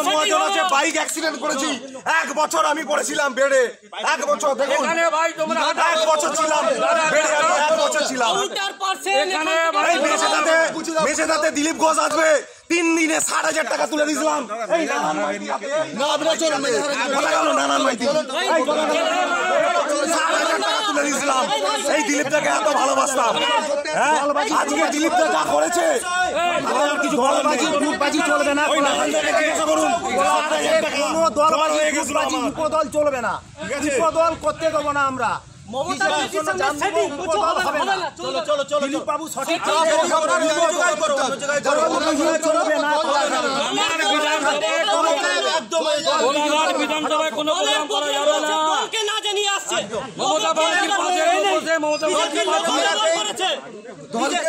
মহাজন আছে, bike accident করেছি, 1 বছর আমি পড়েছিলাম বেডে, 1 বছর। দেখুন 1 বছর ছিলাম বেডে, 1 বছর ছিলাম। মেছেদাতে দিলীপ ঘোষ আসবে, 3 দিনে 60,000 টাকা তুলে দিয়েছিলাম। তুলে দিয়েছিলাম, এই দিলীপটাকে এত ভালোবাসতাম। হ্যাঁ, আজকে দিলীপটা যা করেছে কিছু গ্রুপবাজি চলবে না, কোনো দল চলবে না, উপদল করতে দেবো না আমরা। বিধানসভায় কোনো প্রোগ্রাম করা যাবে না। দলকে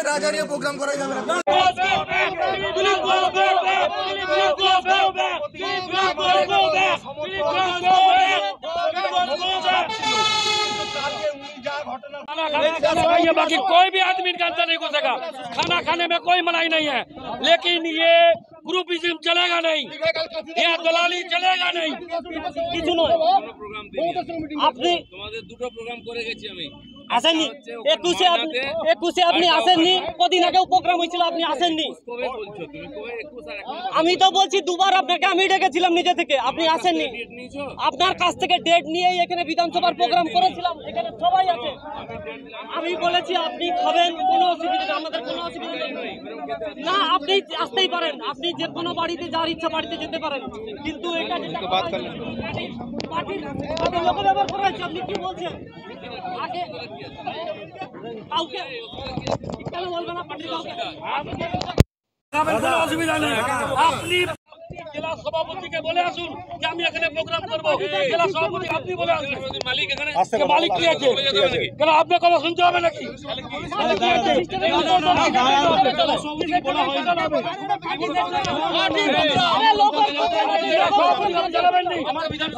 না জানিয়ে প্রোগ্রাম করা যাবে না। बाकी कोई भी आदमी इनका अंतर नहीं हो सका। खाना खाने में कोई मनाही नहीं है, लेकिन ये ग्रुपिज्म चलेगा नहीं, ये दलाली चलेगा नहीं। আপনি দুটো প্রোগ্রাম করে গেছি আমি, আসেননি। 21 আপনি আসেননি, কদিন আগেও প্রোগ্রাম হয়েছিল, আপনি আসেননি। আমি তো বলছি দুবার আপনাকে আমি ডেকেছিলাম নিজে থেকে, আপনি আসেননি। আপনার কাছ থেকে ডেট নিয়ে এখানে বিধানসভার প্রোগ্রাম করেছিলাম, এখানে সবাই আছে। আমি বলেছি আপনি খাবেন, কোনো অসুবিধা নেই, আমাদের কোনো অসুবিধা নেই। না, আপনি আসতেই পারেন, আপনি যে কোনো বাড়িতে যার ইচ্ছা বাড়িতে যেতে পারেন, কিন্তু এটা পার্টির লোক ব্যবহার করা হয়েছে। আপনি কি বলছেন? আগে কাউকে কেন বলবেন না পার্টির কাউকে? অসুবিধা নেই, আপনি জেলা সভাপতিকে বলে আসুন যে আমি এখানে প্রোগ্রাম করবো। জেলা সভাপতি আপনি বলে আসুন, মালিক এখানে মালিক কি আছে, কেন আপনার কথা শুনতে হবে নাকি?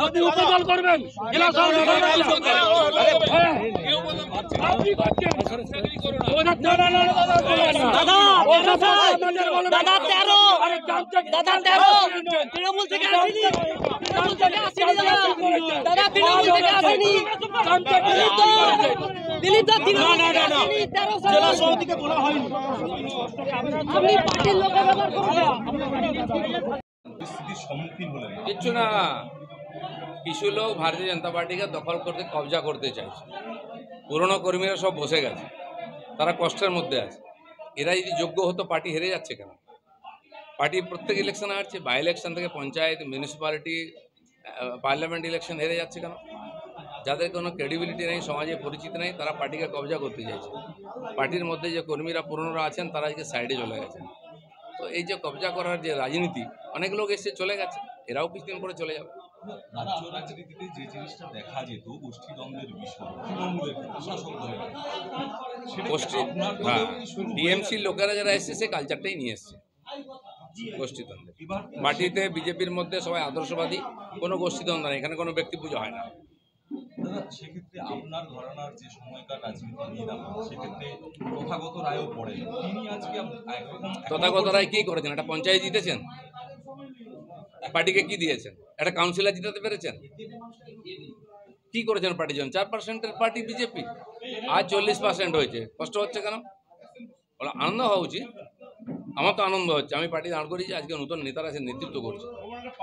আপনি উপদল করবেন, জেলা সভাপতি তৃণমূল থেকে আসেনি, দাদা তৃণমূল থেকে আসেনি, দিলীপ দা জেলা সভাপতিকে বলা হয়নি। আপনি পার্টির লোকের ব্যবহার করবেন কিচ্ছু না। কিছু লোক ভারতীয় জনতা পার্টিকে দখল করতে, কবজা করতে চাইছে। পুরনো কর্মীরা সব বসে গেছে, তারা কষ্টের মধ্যে আছে। এরা যদি যোগ্য হতো, পার্টি হেরে যাচ্ছে কেন? পার্টি প্রত্যেক ইলেকশনে হারছে, বাই ইলেকশন থেকে পঞ্চায়েত, মিউনিসিপ্যালিটি, পার্লামেন্ট ইলেকশন হেরে যাচ্ছে কেন? যাদের কোনো ক্রেডিবিলিটি নেই, সমাজে পরিচিত নেই, তারা পার্টিকে কবজা করতে চাইছে। পার্টির মধ্যে যে কর্মীরা পুরনোরা আছেন, তারা আজকে সাইডে চলে গেছেন। তো এই যে কবজা করার যে রাজনীতি, অনেক লোক এসে চলে গেছে, এরাও কিছুদিন পরে চলে যাবে। রাজ্য রাজনীতিতে যে জিনিসটা দেখা যেত, গোষ্ঠীদ্বন্দ্বের বিষয়, তৃণমূলের শাসক দলের গোষ্ঠী, টিএমসির লোকেরা যারা এসছে, সে কালচারটাই নিয়ে এসছে গোষ্ঠীদ্বন্দ্বের। পার্টিতে বিজেপির মধ্যে সবাই আদর্শবাদী, কোনো গোষ্ঠীদ্বন্দ্ব নেই, এখানে কোনো ব্যক্তি পুজো হয় না। দাদা, সেক্ষেত্রে আপনার ঘরানার যে সময়কার রাজনীতি নিয়ে সেক্ষেত্রে তথাগত রায়ও পড়ে, তিনি আজকে একরকম তথাগত রায় কি করেছেন? একটা পঞ্চায়েত জিতেছেন, পার্টিকে কি দিয়েছেন? একটা কাউন্সিলর জিতাতে পেরেছেন? কি করেছেন পার্টির জন্য? 4% পার্টি বিজেপি, আজ 40% হয়েছে। কষ্ট হচ্ছে কেন? বলো, আনন্দ হওয়া উচিত। আমার তো আনন্দ হচ্ছে, আমি পার্টি দাঁড় করেছি, আজকে নতুন নেতারা এসে নেতৃত্ব করছে।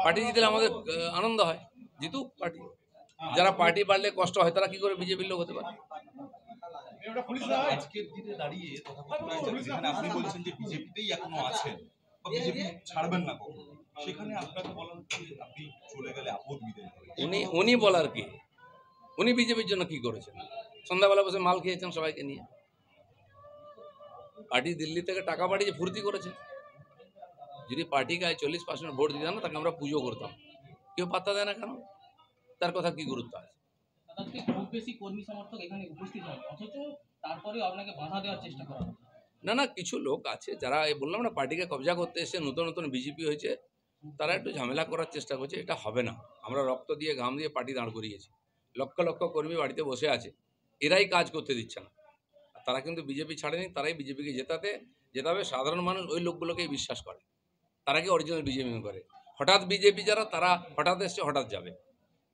পার্টি জিতলে আমাদের আনন্দ হয়, জিতুক পার্টি। যারা পার্টি বাড়লে কষ্ট হয়, তারা কি করে বিজেপির লোক হতে পারে? আজকের দিনে দাঁড়িয়ে যেখানে আপনি বলছেন যে বিজেপিতেই এখনো আছেন বা বিজেপি ছাড়বেন না কখনো, সেখানে আপনাকে বলা হচ্ছে আপনি চলে গেলে আপদ বিদায়। উনি বলার কি? উনি বিজেপির জন্য কি করেছেন? সন্ধ্যাবেলা বসে মাল খেয়েছেন সবাইকে নিয়ে। পার্টি দিল্লি থেকে টাকা পাঠিয়ে ফুর্তি করেছেন। যদি পার্টিকে 40% ভোট দিতাম না, তাকে আমরা পুজো করতাম। কেউ পাত্তা দেয় না কেন? তার কথা কি গুরুত্ব আছে? খুব বেশি কর্মী সমর্থক এখানে উপস্থিত হয়, অথচ তারপরে আপনাকে বাধা দেওয়ার চেষ্টা করা হয়। না, কিছু লোক আছে যারা, বললাম না, পার্টিকে কবজা করতে এসে নতুন নতুন বিজেপি হয়েছে, তারা একটু ঝামেলা করার চেষ্টা করছে। এটা হবে না। আমরা রক্ত দিয়ে, ঘাম দিয়ে পার্টি দাঁড় করিয়েছি। লক্ষ লক্ষ কর্মী বাড়িতে বসে আছে, এরাই কাজ করতে দিচ্ছে না। তারা কিন্তু বিজেপি ছাড়েনি, তারাই বিজেপিকে জেতাবে। সাধারণ মানুষ ওই লোকগুলোকেই বিশ্বাস করে, তারা কি অরিজিনাল বিজেপি করে। হঠাৎ বিজেপি যারা তারা হঠাৎ এসছে হঠাৎ যাবে,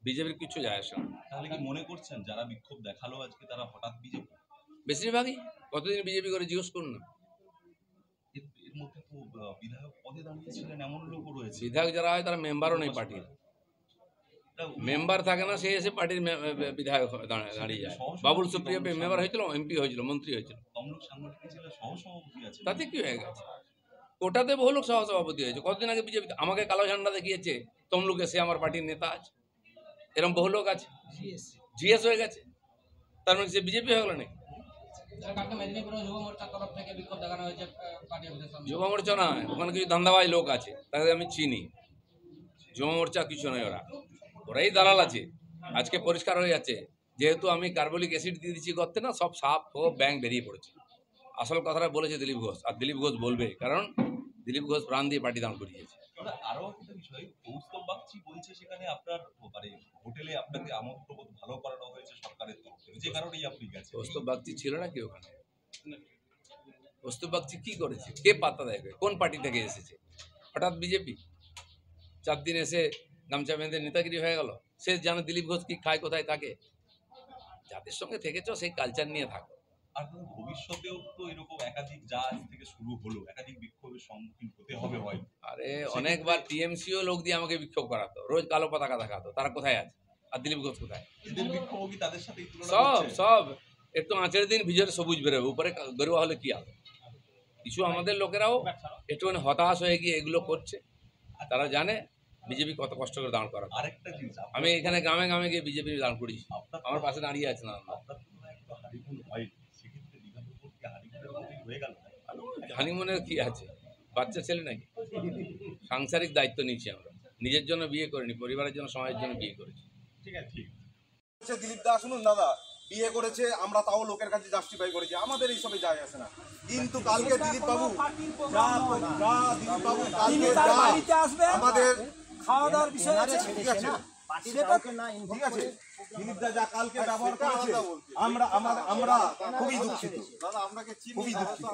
বিজেপির কিছু যায় আসে না। তাহলে কি মনে করছেন যারা বিক্ষোভ দেখালো আজকে তারা হঠাৎ বিজেপি? বেশিরভাগই কতদিন বিজেপি করে জিজ্ঞেস করুন না। এর মধ্যে তো বিধায়ক পদে দাঁড়িয়েছিলেন এমন লোকও রয়েছে। বিধায়ক যারা হয় তারা মেম্বারও নেই পার্টির, মেম্বার থাকে না, সে এসে পার্টির বিধায়ক দাঁড়িয়ে যায়। বাবুল সুপ্রিয় মেম্বার হয়েছিল, এমপি হয়েছিল, মন্ত্রী হয়েছিল, তমলুক সাংগঠনিক জেলার সহসভাপতি আছে। তাতে কি হয়ে গেছে? কোটাতে বহু লোক সহসভাপতি হয়েছে। কতদিন আগে বিজেপি আমাকে কালো ঝান্ডা দেখিয়েছে তমলুকে, সে আমার পার্টির নেতা আছে। এরকম বহু লোক আছে, জিএস হয়ে গেছে, তার মানে সে বিজেপি হয়ে গেল নাকি? যুব মোর্চা নয়, ওখানে কিছু ধান্দাবাজ লোক আছে, তাদের আমি চিনি। যুব মোর্চা কিছু নয়, ওরাই দালাল আছে। আজকে পরিষ্কার হয়ে যাচ্ছে, যেহেতু আমি কার্বলিক অ্যাসিড দিয়ে দিচ্ছি গর্তে না, সব সাপ ও ব্যাং বেরিয়ে পড়েছে। আসল কথাটা বলেছে দিলীপ ঘোষ, আর দিলীপ ঘোষ বলবে, কারণ দিলীপ ঘোষ প্রাণ দিয়ে পার্টি দান করিয়েছে। আরো একটা বিষয়, কৌস্তব বাগচি বলছে সেখানে আপনার মানে হোটেলে আপনাকে আমন্ত্রণ ভালো করানো হয়েছে সরকারের তরফ থেকে, যে কারণেই আপনি গেছেন। কৌস্তব বাগচি ছিল না কি ওখানে? কৌস্তব বাগচি কি করেছে? কে পাত্তা দেয়? কোন পার্টি থেকে এসেছে? হঠাৎ বিজেপি 4 দিন এসে গামছা বেঁধে নেতাগিরি হয়ে গেল। সে জানে দিলীপ ঘোষ কি খায়, কোথায় থাকে। যাদের সঙ্গে থেকেছ সেই কালচার নিয়ে থাকো। আর ভবিষ্যতেও তো এরকম একাধিক যা আজ থেকে শুরু হলো, একাধিক বিক্ষোভের সম্মুখীন হতে হবে হয়। আরে অনেকবার টিএমসিও লোক দিয়ে আমাকে বিক্ষোভ করাতো, রোজ কালো পতাকা দেখাতো। তারা কোথায় আছে? আর দিলীপ ঘোষ কোথায়? এদের বিক্ষোভ কি তাদের সাথে সব একটু আঁচের দিন ভিজরে সবুজ বেরোবে, উপরে গরুয়া হলে কি হবে? কিছু আমাদের লোকেরাও একটুখানি হতাশ হয়ে গিয়ে এগুলো করছে। তারা জানে বিজেপি কত কষ্ট করে দাঁড় করা। আরেকটা জিনিস, আমি এখানে গ্রামে গ্রামে গিয়ে বিজেপি দাঁড় করেছি, আমার পাশে দাঁড়িয়ে আছে না। হানিমুনের কি আছে? বাচ্চা ছেলে নাকি? সাংসারিক দায়িত্ব নিচ্ছি আমরা, নিজের জন্য বিয়ে করিনি, পরিবারের জন্য, সমাজের জন্য বিয়ে করেছি। ঠিক আছে, ঠিক আছে। দিলীপ দা শুনুন দাদা, বিয়ে করেছে, আমরা তাও লোকের কাছে জাস্টিফাই করেছি, আমাদের এইসবে যায় আসে না। কিন্তু কালকে দিলীপ বাবু আমাদের খাওয়া দাওয়ার বিষয় আছে, ঠিক আছে, ঠিক আছে। দিলীপ দা যা কালকে ব্যবহার করেছে, আমরা খুবই দুঃখিত, খুবই দুঃখিত।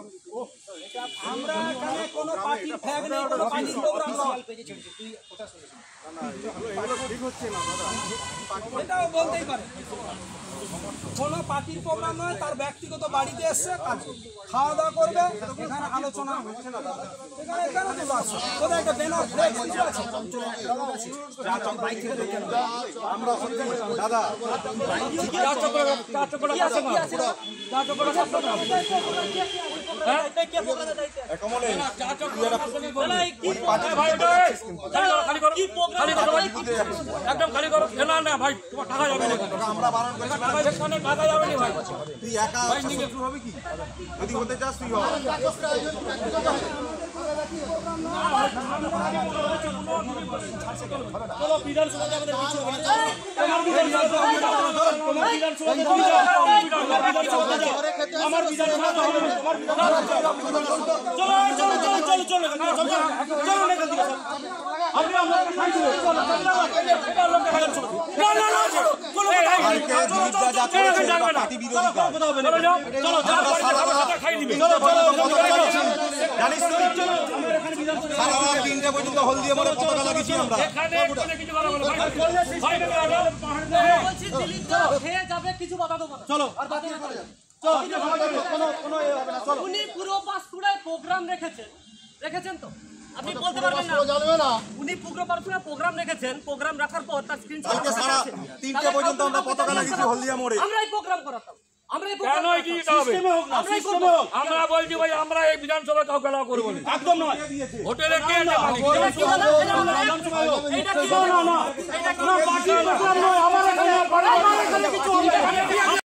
আমরা এখানে কোনো পার্টির ফ্ল্যাগ নেই, কোনো পার্টির প্রোগ্রাম নয়। ঠিক হচ্ছে না দাদা, এটাও বলতেই পারে। কোনো পার্টির প্রোগ্রাম নয়, তার ব্যক্তিগত বাড়িতে এসছে, খাওয়া দাওয়া করবে, এখানে আলোচনা হচ্ছে না দাদা। এখানে কেন তুলো আছে? কোথায় একটা ব্যানার ফ্ল্যাগ কিছু আছে? আমরা দাদা একদম খালি করো, না ভাই তোমার টাকা যাবে না, আমরা বারণ করেছি, টাকা যাবে না ভাই। তুই একা শুরু হবে কি? যদি হতে চাস তুই বিধানসভা তিনটে পর্যন্ত হলদিয়া মোড়ে পতাকা লাগিয়েছি আমরা। উনি পুরো পাঁশকুড়ায় প্রোগ্রাম রেখেছেন তো আপনি বলতে পারবেন না। উনি পুরো পাঁশকুড়ায় প্রোগ্রাম রেখেছেন, প্রোগ্রাম রাখার পর তার স্ক্রিনশট তিনটে পর্যন্ত আমরা পতাকা লাগিয়েছি হলদিয়া মোড়ে। আমরাই প্রোগ্রাম করাতাম, আমরা বলছি ভাই, আমরা এই বিধানসভা কাউকে না করবো একদম নয়। হোটেলে কে আমার